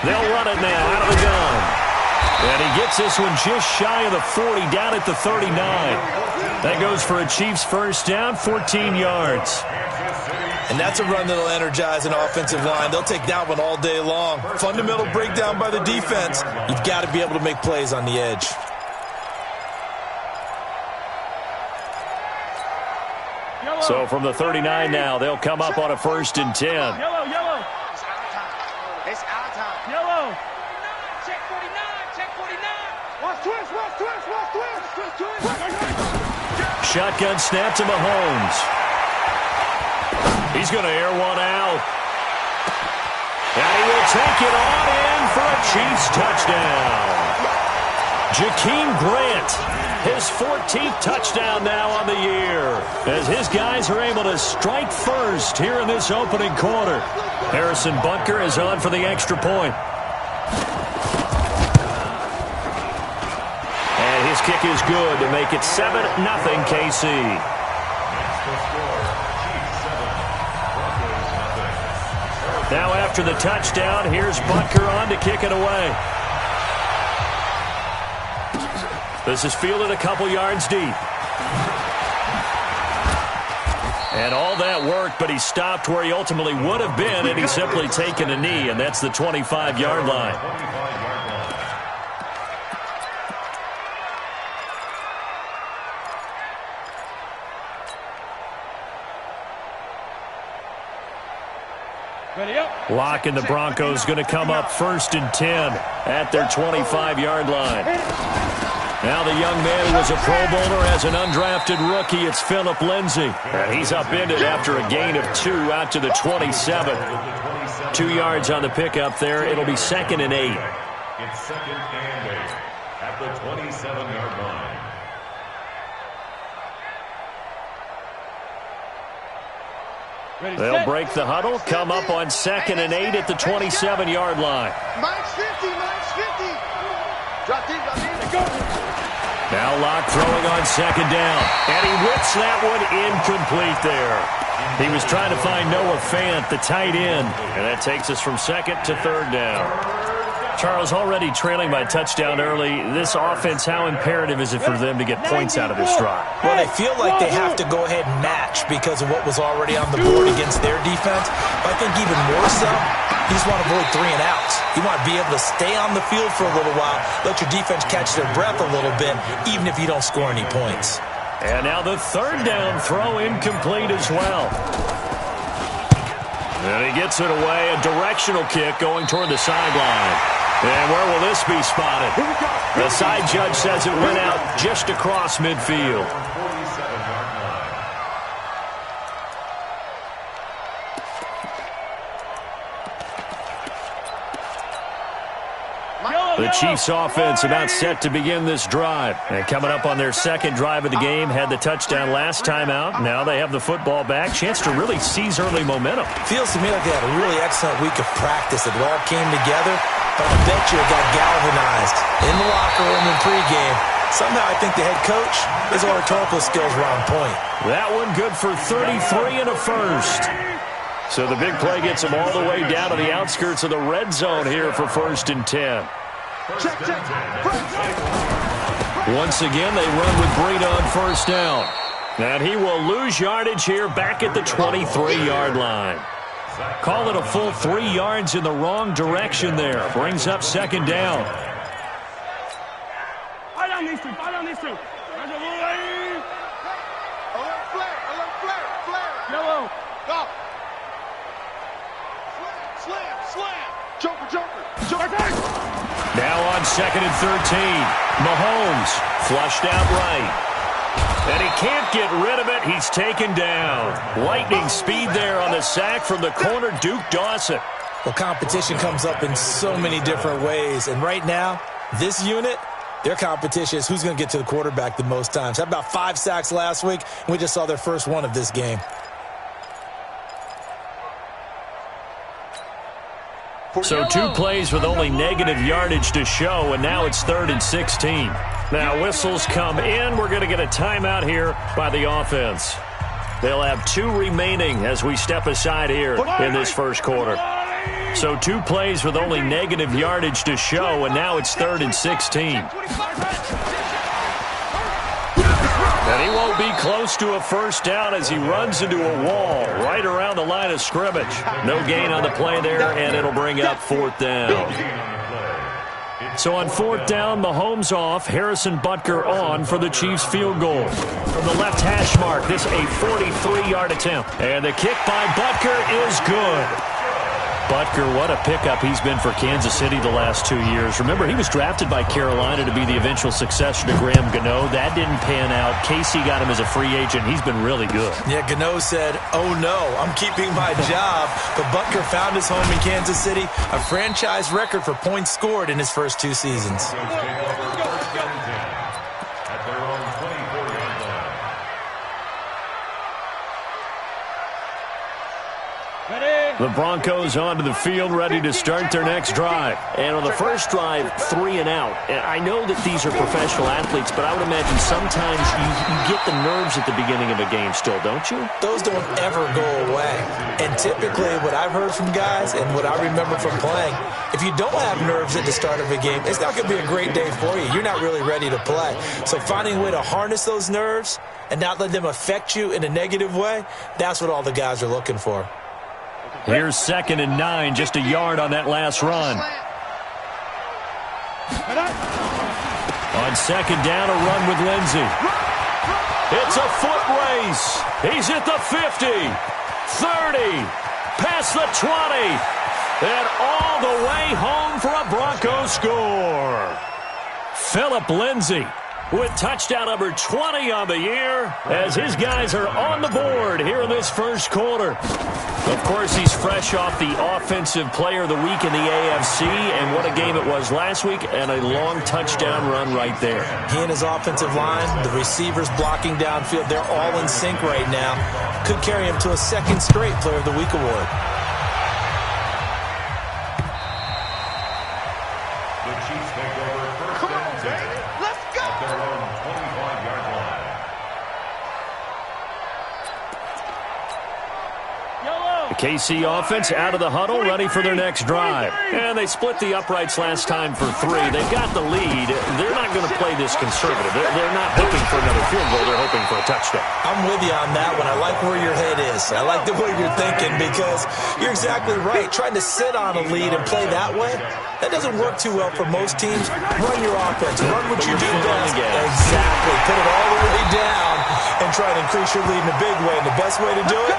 They'll run it now out of the gun. And he gets this one just shy of the 40, down at the 39. That goes for a Chiefs first down, 14 yards. And that's a run that'll energize an offensive line. They'll take that one all day long. Fundamental breakdown by the defense. You've got to be able to make plays on the edge. So from the 39 now, they'll come up on a 1st and 10. Yellow. It's our time. Yellow. Check 49. Check 49. Watch twist. Shotgun snap to Mahomes. He's going to air one out. And he will take it on in for a Chiefs touchdown. Jakeem Grant, his 14th touchdown now on the year, as his guys are able to strike first here in this opening quarter. Harrison Butker is on for the extra point. And his kick is good to make it 7-0 KC. Now after the touchdown, here's Butker on to kick it away. This is fielded a couple yards deep. And all that worked, but he stopped where he ultimately would have been, and he's simply taken a knee, and that's the 25-yard line. Locke and the Broncos going to come up 1st and 10 at their 25-yard line. Now the young man who was a Pro Bowler as an undrafted rookie, it's Phillip Lindsay. And he's upended after a gain of 2 out to the 27. 2 yards on the pickup there. It'll be 2nd and 8. It's 2nd and 8 at the 27-yard line. They'll break the huddle, come up on 2nd and 8 at the 27-yard line. Mine's 50. Drop deep. Go. Now Locke throwing on 2nd down. And he whips that one incomplete there. He was trying to find Noah Fant, the tight end. And that takes us from 2nd to 3rd down. Charles, already trailing by touchdown early. This offense, how imperative is it for them to get points out of this drive? Well, they feel like they have to go ahead and match because of what was already on the board against their defense. But I think even more so, you just want to avoid 3 and outs. You want to be able to stay on the field for a little while, let your defense catch their breath a little bit, even if you don't score any points. And now the 3rd down throw incomplete as well. And he gets it away, a directional kick going toward the sideline. And where will this be spotted? The side judge says it went out just across midfield. The Chiefs offense about set to begin this drive. And coming up on their 2nd drive of the game, had the touchdown last time out. Now they have the football back. Chance to really seize early momentum. Feels to me like they had a really excellent week of practice. It all came together, but I bet you it got galvanized in the locker room in pregame. Somehow I think the head coach, his oratorical skills were on point. That one good for 33 and a first. So the big play gets him all the way down to the outskirts of the red zone here for 1st and 10. Once again, they run with Breida on 1st down. And he will lose yardage here back at the 23-yard line. Call it a full 3 yards in the wrong direction there. Brings up 2nd down. Yellow. Go. Slam. Joker. Now on 2nd and 13. Mahomes flushed out right. And he can't get rid of it. He's taken down. Lightning speed there on the sack from the corner, Duke Dawson. Well, competition comes up in so many different ways. And right now, this unit, Their competition is who's going to get to the quarterback the most times. How about 5 sacks last week? And we just saw their first one of this game. So 2 plays with only negative yardage to show, and now it's 3rd and 16. Now whistles come in. We're going to get a timeout here by the offense. They'll have 2 remaining as we step aside here in this first quarter. So 2 plays with only negative yardage to show, and now it's 3rd and 16. And he won't be close to a first down as he runs into a wall right around the line of scrimmage. No gain on the play there, and it'll bring up 4th down. So on 4th down, Mahomes off, Harrison Butker on for the Chiefs field goal. From the left hash mark, this a 43-yard attempt. And the kick by Butker is good. Butker, what a pickup he's been for Kansas City the last 2 years. Remember, he was drafted by Carolina to be the eventual successor to Graham Gano. That didn't pan out. Casey got him as a free agent. He's been really good. Yeah, Gano said, oh no, I'm keeping my job. But Butker found his home in Kansas City, a franchise record for points scored in his first 2 seasons. The Broncos onto the field, ready to start their next drive. And on the first drive, 3 and out. And I know that these are professional athletes, but I would imagine sometimes you get the nerves at the beginning of a game still, don't you? Those don't ever go away. And typically what I've heard from guys and what I remember from playing, if you don't have nerves at the start of a game, it's not going to be a great day for you. You're not really ready to play. So finding a way to harness those nerves and not let them affect you in a negative way, that's what all the guys are looking for. Here's 2nd and 9, just a yard on that last run. On 2nd down, a run with Lindsey. It's a foot race. He's at the 50, 30, past the 20, and all the way home for a Broncos score. Phillip Lindsey with touchdown number 20 on the year as his guys are on the board here in this first quarter. Of course, he's fresh off the Offensive Player of the Week in the AFC, and what a game it was last week, and a long touchdown run right there. He and his offensive line, the receivers blocking downfield, they're all in sync right now. Could carry him to a 2nd straight Player of the Week award. The Chiefs take over 1st and 10. Let's go! At their own 25-yard line. The KC offense out of the huddle, ready for their next drive. And they split the uprights last time for 3. They've got the lead. They're not going to play this conservative. They're not hoping for another field goal. They're hoping for a touchdown. I'm with you on that one. I like where your head is. I like the way you're thinking because you're exactly right. Trying to sit on a lead and play that way, that doesn't work too well for most teams. Run your offense. Run what you do best. Exactly. Put it all the way down and try to increase your lead in a big way. And the best way to do it,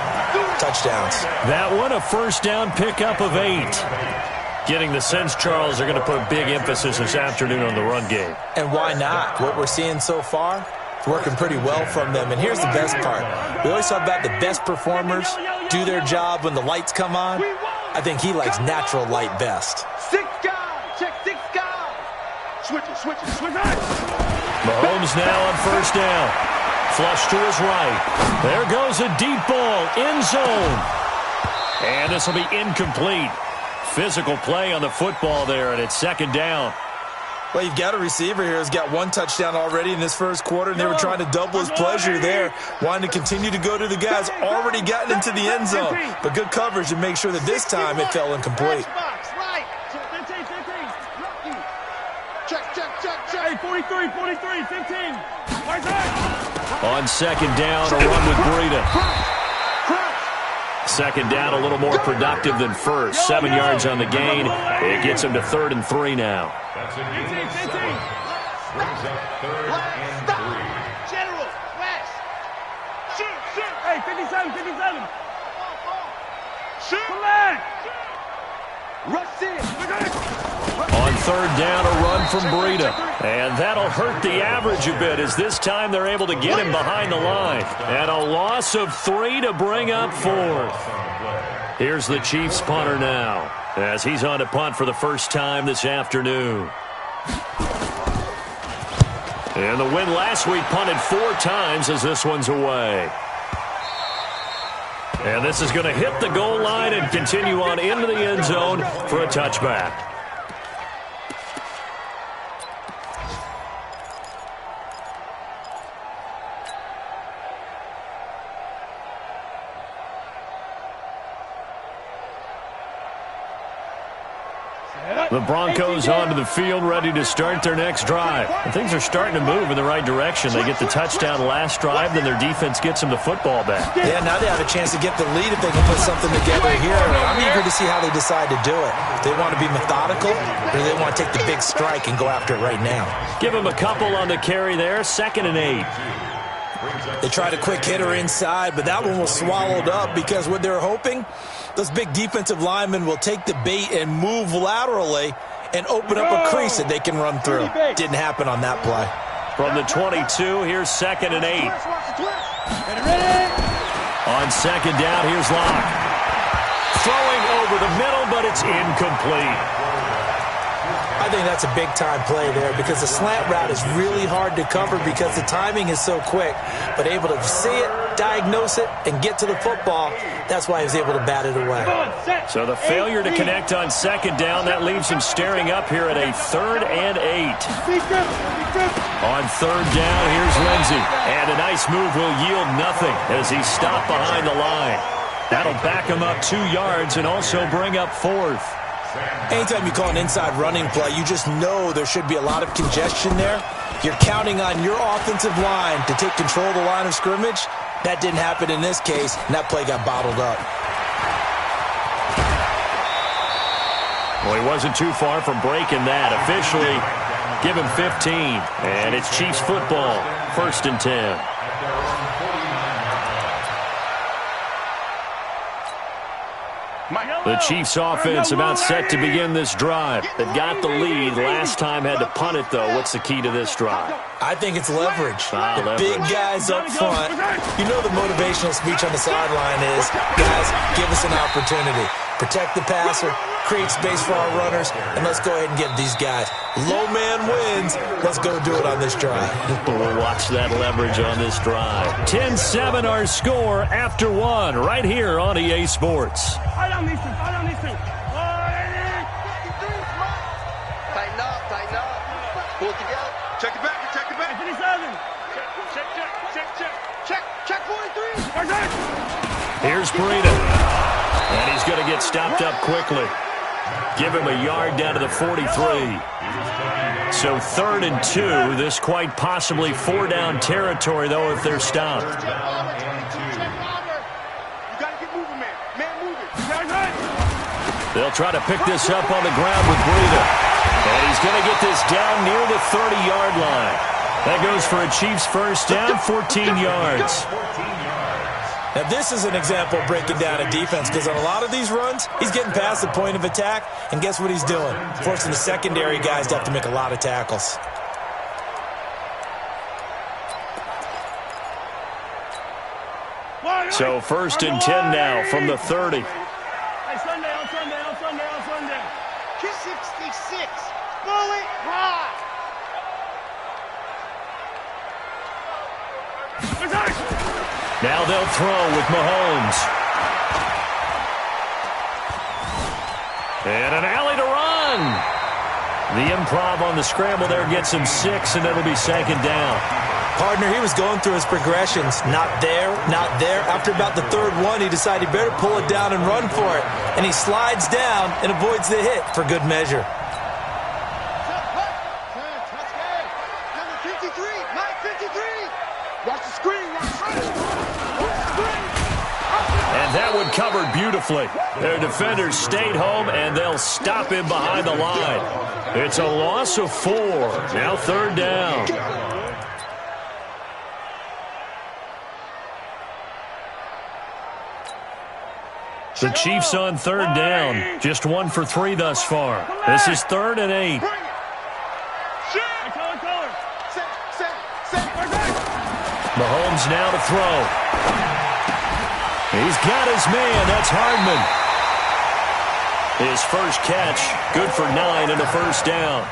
touchdowns. That one, a first down pickup of 8. Getting the sense, Charles, they're going to put a big emphasis this afternoon on the run game. And why not? What we're seeing so far, it's working pretty well from them. And here's the best part. We always talk about the best performers do their job when the lights come on. I think he likes natural light best. 6 guys. Check 6 guys. Switch it. Mahomes now on first down. Flush to his right. There goes a deep ball, end zone. And this will be incomplete. Physical play on the football there, and it's 2nd down. Well, you've got a receiver here who's got 1 touchdown already in this first quarter, and they were trying to double his pleasure there, wanting to continue to go to the guys already gotten into the end zone. But good coverage to make sure that this time it fell incomplete. Check. 43, 15. On 2nd down, a run with Breida. 2nd down, a little more productive than first. 7 yards on the gain. It gets him to 3rd and 3 now. That's a gain of 7. Brings up 3rd and 3. General, West. Shoot. Hey, 57. Shoot. Come back. Rush in. On 3rd down, a run from Breida. And that'll hurt the average a bit as this time they're able to get him behind the line. And a loss of 3 to bring up 4th. Here's the Chiefs punter now as he's on to punt for the first time this afternoon. And the win last week punted 4 times as this one's away. And this is going to hit the goal line and continue on into the end zone for a touchback. The Broncos onto the field, ready to start their next drive. And things are starting to move in the right direction. They get the touchdown last drive, then their defense gets them the football back. Yeah, now they have a chance to get the lead if they can put something together here. I'm eager to see how they decide to do it. Do they want to be methodical, or do they want to take the big strike and go after it right now? Give them a couple on the carry there, 2nd and 8. They tried a quick hitter inside, but that one was swallowed up because what they're hoping, those big defensive linemen will take the bait and move laterally and open up a crease that they can run through. Didn't happen on that play. From the 22, here's 2nd and 8. On 2nd down, here's Locke. Throwing over the middle, but it's incomplete. I think that's a big-time play there because the slant route is really hard to cover because the timing is so quick. But able to see it, diagnose it, and get to the football, that's why he was able to bat it away. So the failure to connect on 2nd down, that leaves him staring up here at a 3rd and 8. On 3rd down, here's Lindsey. And a nice move will yield nothing as he's stopped behind the line. That'll back him up 2 yards and also bring up 4th. Anytime you call an inside running play, you just know there should be a lot of congestion there. You're counting on your offensive line to take control of the line of scrimmage. That didn't happen in this case, and that play got bottled up. Well, he wasn't too far from breaking that. Officially, give him 15. And it's Chiefs football, 1st and 10. The Chiefs offense about set to begin this drive. They've got the lead. Last time had to punt it, though. What's the key to this drive? I think it's leverage. The leverage. Big guys up front. You know the motivational speech on the sideline is, guys, give us an opportunity. Protect the passer, create space for our runners, and let's go ahead and get these guys. Low man wins. Let's go do it on this drive. We'll watch that leverage on this drive. 10-7 our score after 1 right here on EA Sports. Tighten up. Pull it together. Check it back. 57. Check 43. Here's Breida. And he's going to get stopped up quickly. Give him a yard down to the 43. So 3rd and 2. This quite possibly 4-down territory, though, if they're stopped. You got to get moving, man. Man, move it. They'll try to pick this up on the ground with Breida. And he's going to get this down near the 30-yard line. That goes for a Chiefs first down, 14 yards. Now, this is an example of breaking down a defense because on a lot of these runs, he's getting past the point of attack, and guess what he's doing? Forcing the secondary guys to have to make a lot of tackles. So 1st and 10 now from the 30. Hey, Sunday. 266. Bullet high. Now they'll throw with Mahomes. And an alley to run. The improv on the scramble there gets him 6, and it'll be 2nd down. Partner, he was going through his progressions. Not there. After about the 3rd one, he decided he better pull it down and run for it. And he slides down and avoids the hit for good measure. And that one covered beautifully. Their defenders stayed home, and they'll stop him behind the line. It's a loss of 4. Now 3rd down. The Chiefs on 3rd down. Just 1 for 3 thus far. This is 3rd and 8. Mahomes now to throw. He's got his man. That's Hardman. His first catch, good for 9 and a first down.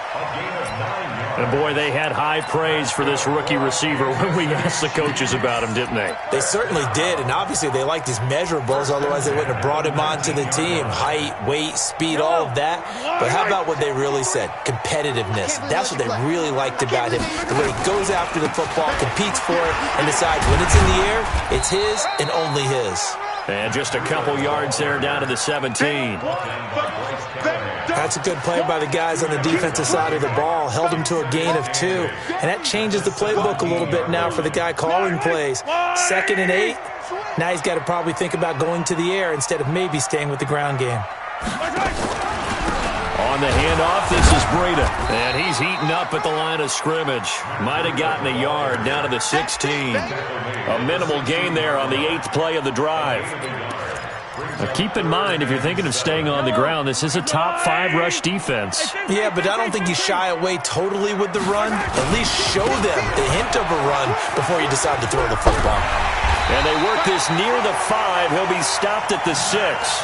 A gain of 9 yards. And boy, they had high praise for this rookie receiver when we asked the coaches about him, didn't they? They certainly did, and obviously they liked his measurables, otherwise they wouldn't have brought him onto the team. Height, weight, speed, all of that. But how about what they really said? Competitiveness. That's what they really liked about him. The way he goes after the football, competes for it, and decides when it's in the air, it's his and only his. And just a couple yards there down to the 17. That's a good play by the guys on the defensive side of the ball. Held him to a gain of 2. And that changes the playbook a little bit now for the guy calling plays. 2nd and 8. Now he's got to probably think about going to the air instead of maybe staying with the ground game. On the handoff, this is Breida. And he's heating up at the line of scrimmage. Might have gotten a yard down to the 16. A minimal gain there on the 8th play of the drive. Now keep in mind, if you're thinking of staying on the ground, this is a top 5 rush defense. Yeah, but I don't think you shy away totally with the run. At least show them the hint of a run before you decide to throw the football. And they work this near the 5. He'll be stopped at the 6.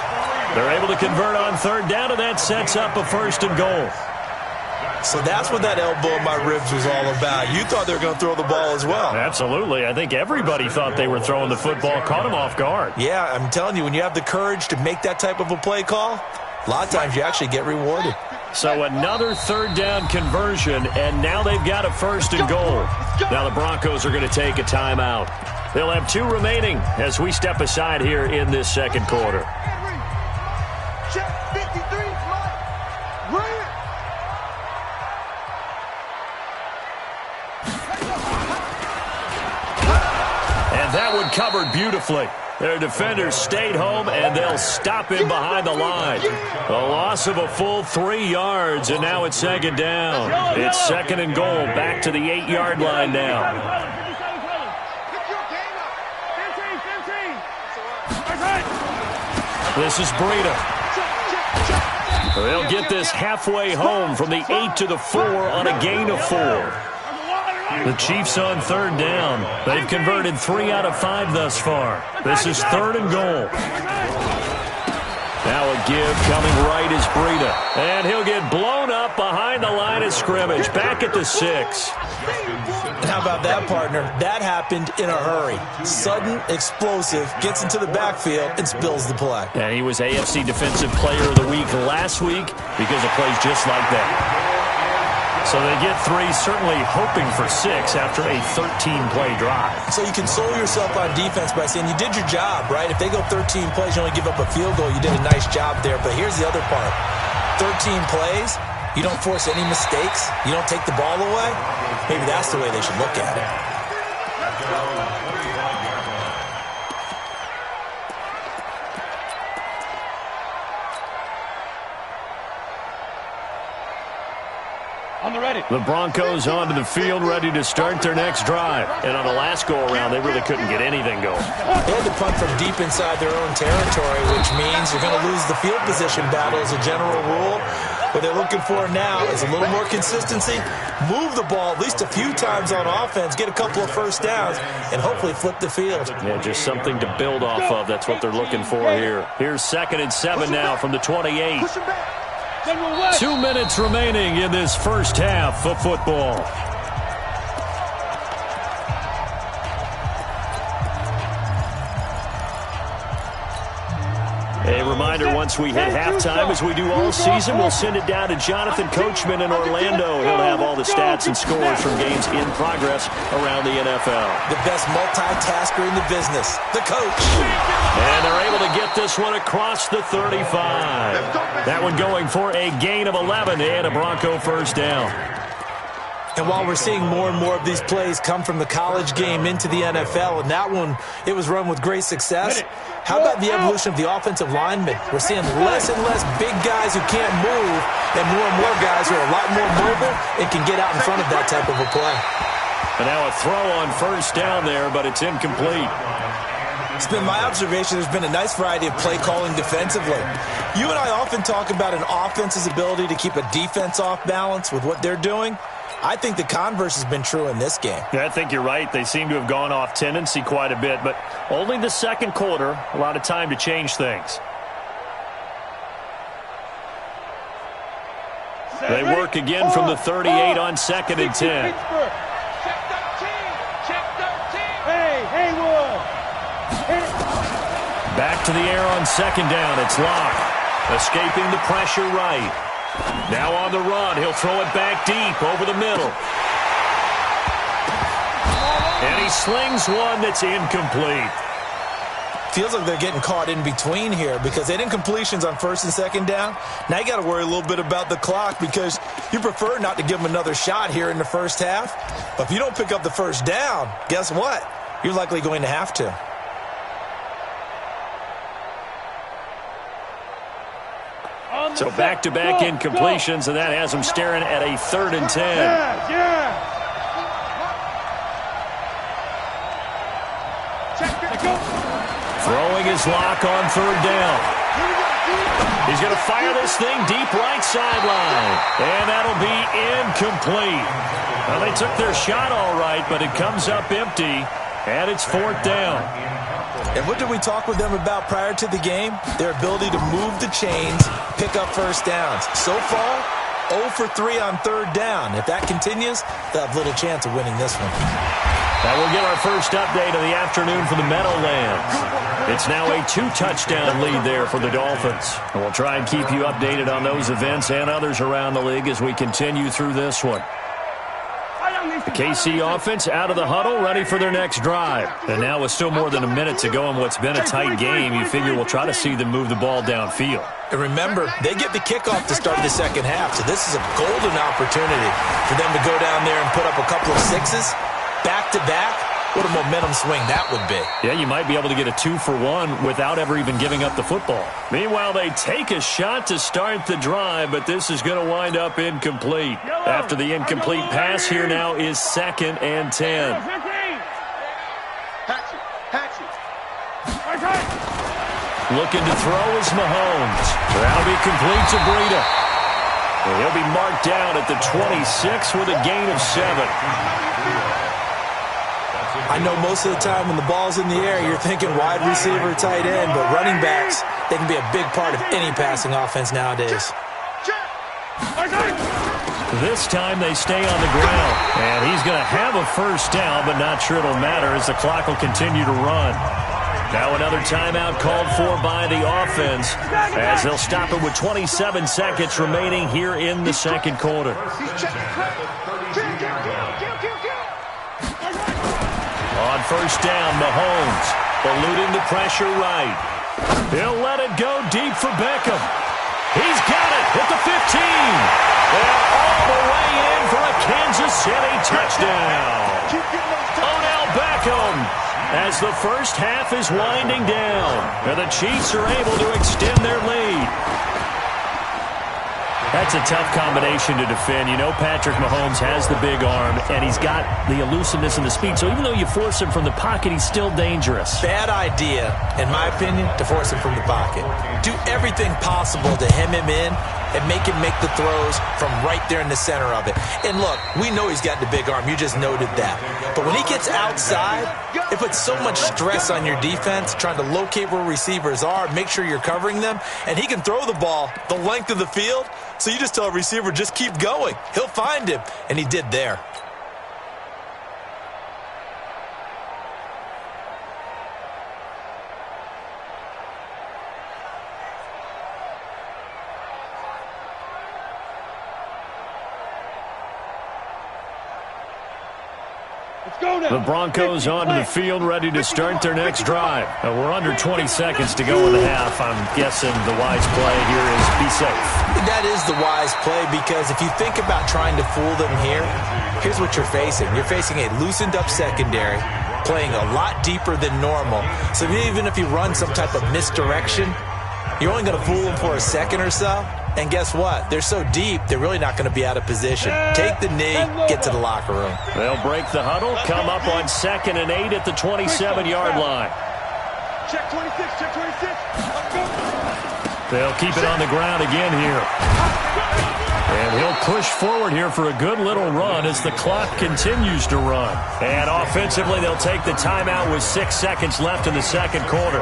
They're able to convert on 3rd down, and that sets up a 1st and goal. So that's what that elbow in my ribs was all about. You thought they were going to throw the ball as well. Absolutely. I think everybody thought they were throwing the football, caught him off guard. Yeah, I'm telling you, when you have the courage to make that type of a play call, a lot of times you actually get rewarded. So another 3rd down conversion, and now they've got a 1st and goal. Now the Broncos are going to take a timeout. They'll have 2 remaining as we step aside here in this 2nd quarter. Check 53, Mike. Run. And that one covered beautifully. Their defenders stayed home, and they'll stop him behind the line. A loss of a full 3 yards, and now it's 2nd down. It's 2nd and goal, back to the 8-yard line now. This is Breida. They'll get this halfway home from the 8 to the 4 on a gain of 4. The Chiefs on 3rd down. They've converted 3 out of 5 thus far. This is 3rd and goal. Now a give coming right is Breida. And he'll get blown up behind the line of scrimmage. Back at the 6. And how about that, partner? That happened in a hurry. Sudden, explosive, gets into the backfield, and spills the play. And he was AFC Defensive Player of the Week last week because of plays just like that. So they get 3, certainly hoping for 6 after a 13-play drive. So you console yourself on defense by saying you did your job, right? If they go 13 plays, you only give up a field goal, you did a nice job there. But here's the other part. 13 plays, you don't force any mistakes, you don't take the ball away. Maybe that's the way they should look at it. The Broncos onto the field, ready to start their next drive. And on the last go-around, they really couldn't get anything going. They had to punt from deep inside their own territory, which means you're going to lose the field position battle as a general rule. What they're looking for now is a little more consistency, move the ball at least a few times on offense, get a couple of 1st downs, and hopefully flip the field. Yeah, just something to build off of. That's what they're looking for here. Here's 2nd and 7 now from the 28. 2 minutes remaining in this first half of football. A reminder, once we hit halftime, as we do all season, we'll send it down to Jonathan Coachman in Orlando. He'll have all the stats and scores from games in progress around the NFL. The best multitasker in the business, the coach. And they're able to get this one across the 35. That one going for a gain of 11 and a Bronco 1st down. And while we're seeing more and more of these plays come from the college game into the NFL, and that one, it was run with great success, how about the evolution of the offensive linemen? We're seeing less and less big guys who can't move and more guys who are a lot more mobile and can get out in front of that type of a play. And now a throw on 1st down there, but it's incomplete. It's been my observation there's been a nice variety of play calling defensively. You and I often talk about an offense's ability to keep a defense off balance with what they're doing. I think the converse has been true in this game. Yeah, I think you're right. They seem to have gone off tendency quite a bit, but only the 2nd quarter, a lot of time to change things. They work again from the 38 on 2nd and 10. Check 13. Check 13. Hey, Haywood. Back to the air on 2nd down. It's Locke. Escaping the pressure right. Now on the run. He'll throw it back deep over the middle. And he slings one that's incomplete. Feels like they're getting caught in between here because they didn't completions on 1st and 2nd down. Now you got to worry a little bit about the clock because you prefer not to give them another shot here in the first half. But if you don't pick up the 1st down, guess what? You're likely going to have to. So back-to-back incompletions, and that has them staring at a 3rd and 10. Throwing his Lock on 3rd down. He's going to fire this thing deep right sideline. And that'll be incomplete. Well, they took their shot all right, but it comes up empty, and it's 4th down. And what did we talk with them about prior to the game? Their ability to move the chains, pick up 1st downs. So far, 0 for 3 on 3rd down. If that continues, they'll have little chance of winning this one. Now we'll get our first update of the afternoon for the Meadowlands. It's now a 2-touchdown lead there for the Dolphins. And we'll try and keep you updated on those events and others around the league as we continue through this one. The KC offense out of the huddle, ready for their next drive. And now with still more than a minute to go in what's been a tight game, you figure we'll try to see them move the ball downfield. And remember, they get the kickoff to start the 2nd half, so this is a golden opportunity for them to go down there and put up a couple of 6s back-to-back. What a momentum swing that would be. Yeah, you might be able to get a 2-for-1 without ever even giving up the football. Meanwhile, they take a shot to start the drive, but this is going to wind up incomplete. After the incomplete pass, here now is 2nd and 10. Looking to throw is Mahomes. That'll be complete to Breida. And he'll be marked down at the 26 with a gain of 7. I know most of the time when the ball's in the air, you're thinking wide receiver, tight end, but running backs, they can be a big part of any passing offense nowadays. This time they stay on the ground, and he's going to have a 1st down, but not sure it'll matter as the clock will continue to run. Now another timeout called for by the offense as they'll stop it with 27 seconds remaining here in the 2nd quarter. On 1st down, Mahomes eluding the pressure right. He'll let it go deep for Beckham. He's got it at the 15. And all the way in for a Kansas City touchdown. Odell Beckham as the first half is winding down. And the Chiefs are able to extend their lead. That's a tough combination to defend. You know Patrick Mahomes has the big arm, and he's got the elusiveness and the speed. So even though you force him from the pocket, he's still dangerous. Bad idea, in my opinion, to force him from the pocket. Do everything possible to hem him in and make him make the throws from right there in the center of it. And look, we know he's got the big arm. You just noted that. But when he gets outside, it puts so much stress on your defense trying to locate where receivers are, make sure you're covering them, and he can throw the ball the length of the field. So you just tell a receiver, just keep going. He'll find him, and he did there. The Broncos onto the field, ready to start their next drive. We're under 20 seconds to go in the half. I'm guessing the wise play here is be safe. That is the wise play because if you think about trying to fool them here, here's what you're facing. You're facing a loosened up secondary, playing a lot deeper than normal. So even if you run some type of misdirection, you're only going to fool them for a second or so. And guess what? They're so deep, they're really not going to be out of position. Take the knee, get to the locker room. They'll break the huddle, come up on 2nd and 8 at the 27-yard line. Check 26, check 26. Let's go. They'll keep it on the ground again here. And he'll push forward here for a good little run as the clock continues to run. And offensively, they'll take the timeout with 6 seconds left in the 2nd quarter.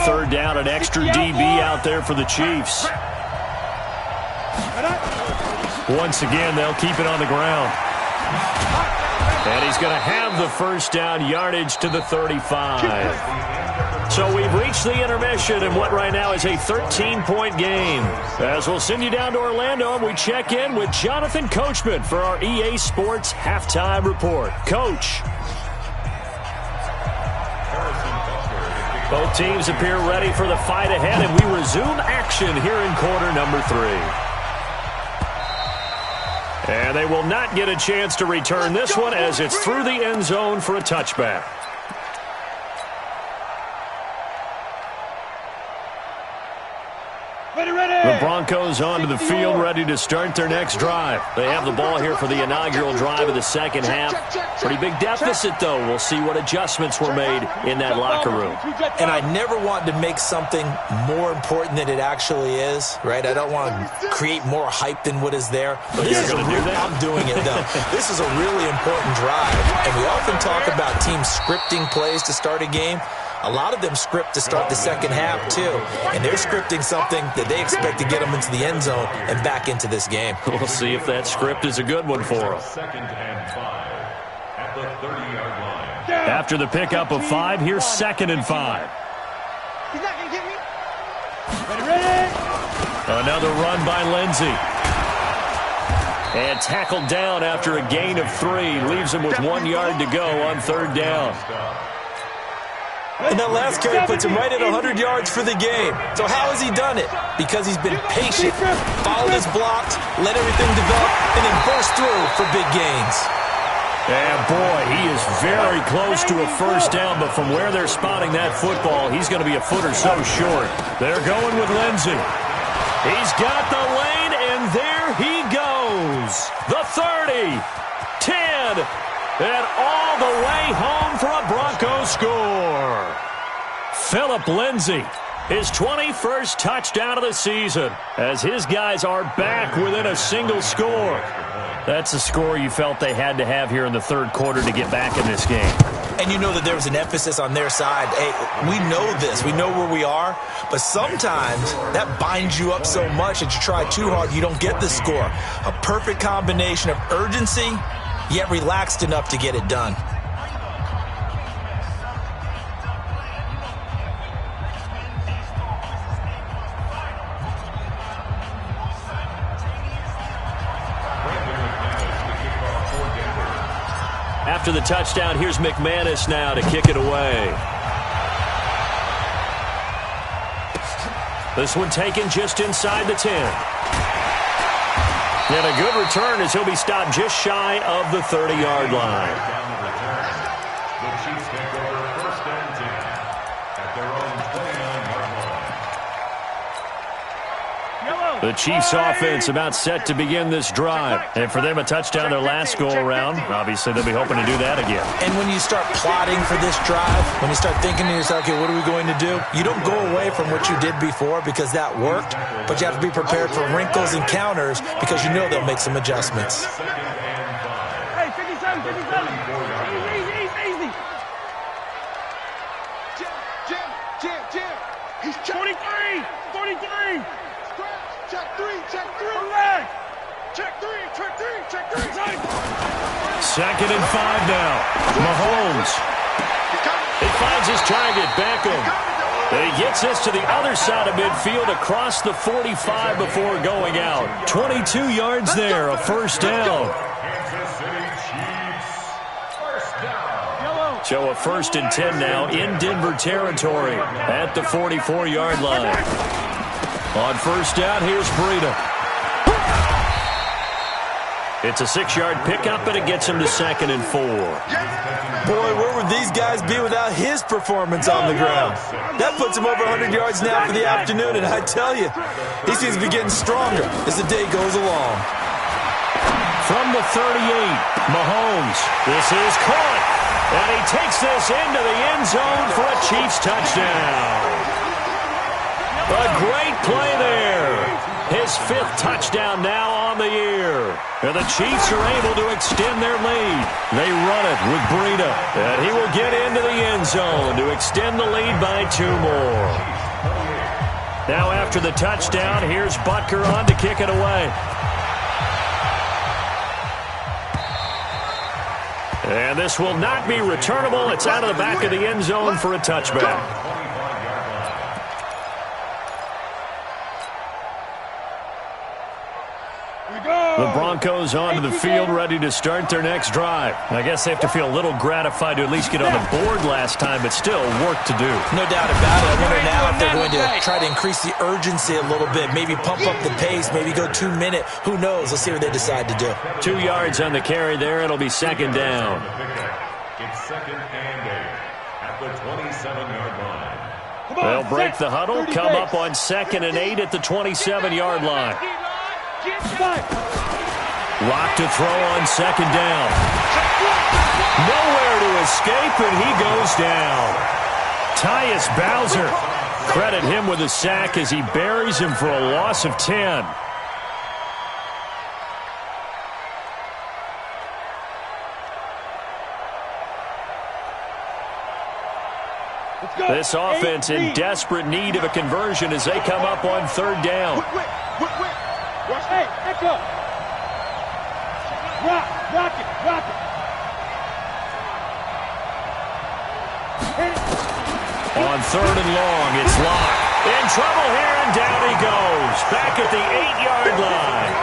third down, an extra DB out there for the Chiefs. Once again, they'll keep it on the ground. And he's going to have the first down, yardage to the 35. So we've reached the intermission in what right now is a 13-point game. As we'll send you down to Orlando, and we check in with Jonathan Coachman for our EA Sports Halftime Report. Coach. Both teams appear ready for the fight ahead, and we resume action here in quarter number 3. And they will not get a chance to return this one as it's through the end zone for a touchback. The Broncos onto the field, ready to start their next drive. They have the ball here for the inaugural drive of the second half. Pretty big deficit, though. We'll see what adjustments were made in that locker room. And I never want to make something more important than it actually is, right? I don't want to create more hype than what is there. But this is I'm doing it, though. This is a really important drive. And we often talk about teams scripting plays to start a game. A lot of them script to start the second half, too. And they're scripting something that they expect to get them into the end zone and back into this game. We'll see if that script is a good one for them. Second and 5 at the 30-yard line. After the pickup of 5, here's 2nd and 5. He's not going to get me. Another run by Lindsey. And tackled down after a gain of 3. Leaves him with 1 yard to go on third down. And that last carry puts him right at 100 yards for the game. So how has he done it? Because he's been patient, followed his blocks, let everything develop, and then burst through for big gains. And boy, he is very close to a first down, but from where they're spotting that football, he's going to be a foot or so short. They're going with Lindsey. He's got the lane, and there he goes. The 30, 10, and all the way home for a Broncos score. Phillip Lindsay, his 21st touchdown of the season, as his guys are back within a single score. That's the score you felt they had to have here in the third quarter to get back in this game. And you know that there was an emphasis on their side. Hey, we know this. We know where we are. But sometimes that binds you up so much that you try too hard, you don't get the score. A perfect combination of urgency, yet relaxed enough to get it done. After the touchdown, here's McManus now to kick it away. This one taken just inside the 10. And a good return as he'll be stopped just shy of the 30-yard line. The Chiefs take over first and 10 at their own 29-yard line. The Chiefs offense about set to begin this drive. And for them, a touchdown their last go-around. Obviously, they'll be hoping to do that again. And when you start plotting for this drive, when you start thinking to yourself, okay, what are we going to do? You don't go away from what you did before because that worked, but you have to be prepared for wrinkles and counters because you know they'll make some adjustments. Hey, 57, 57. Easy. Jim. He's 43. Check three. Check three. 2nd and 5 now. Mahomes. He finds his target, Beckham. He gets this to the other side of midfield across the 45 before going out. 22 yards there, a first down. So a 1st and 10 now in Denver territory at the 44-yard line. On first down, here's Breida. It's a 6-yard pickup, and it gets him to 2nd and 4. Boy, where would these guys be without his performance on the ground? That puts him over 100 yards now for the afternoon, and I tell you, he seems to be getting stronger as the day goes along. From the 38, Mahomes. This is caught, and he takes this into the end zone for a Chiefs touchdown. A great play there. His 5th touchdown now on the year. And the Chiefs are able to extend their lead. They run it with Breida. And he will get into the end zone to extend the lead by 2 more. Now after the touchdown, here's Butker on to kick it away. And this will not be returnable. It's out of the back of the end zone for a touchback. The Broncos onto the field, ready to start their next drive. I guess they have to feel a little gratified to at least get on the board last time, but still work to do. No doubt about it. I wonder now if they're going to try to increase the urgency a little bit, maybe pump up the pace, maybe go 2 minute. Who knows? Let's see what they decide to do. 2 yards on the carry there. It'll be second down. It's second and 8 at the 27-yard line. They'll break the huddle, come up on 2nd and 8 at the 27-yard line. Lock to throw on 2nd down. Nowhere to escape, and he goes down. Tyus Bowser. Credit him with a sack as he buries him for a loss of 10. This offense in desperate need of a conversion as they come up on 3rd down. Hey, back up. Rock it. On 3rd and long, it's locked. In trouble here, and down he goes. Back at the 8-yard line.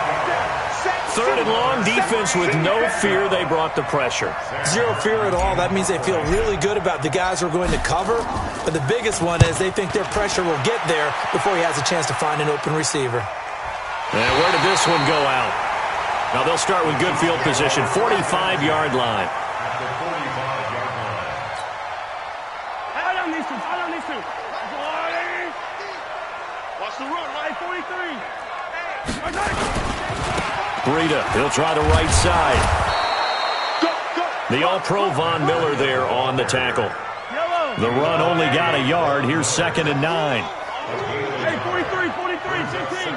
3rd and long, defense with no fear. They brought the pressure. Zero fear at all. That means they feel really good about the guys who are going to cover. But the biggest one is they think their pressure will get there before he has a chance to find an open receiver. And where did this one go out? Now they'll start with good field position, 45-yard line. Watch the run, line 43. Breida, he'll try the right side. The All-Pro Von Miller there on the tackle. The run only got a yard. Here's 2nd and 9. Hey, 43, 15.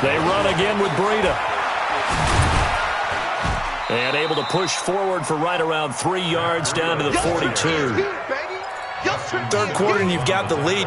They run again with Breida. And able to push forward for right around 3 yards down to the 42. 3rd quarter and you've got the lead.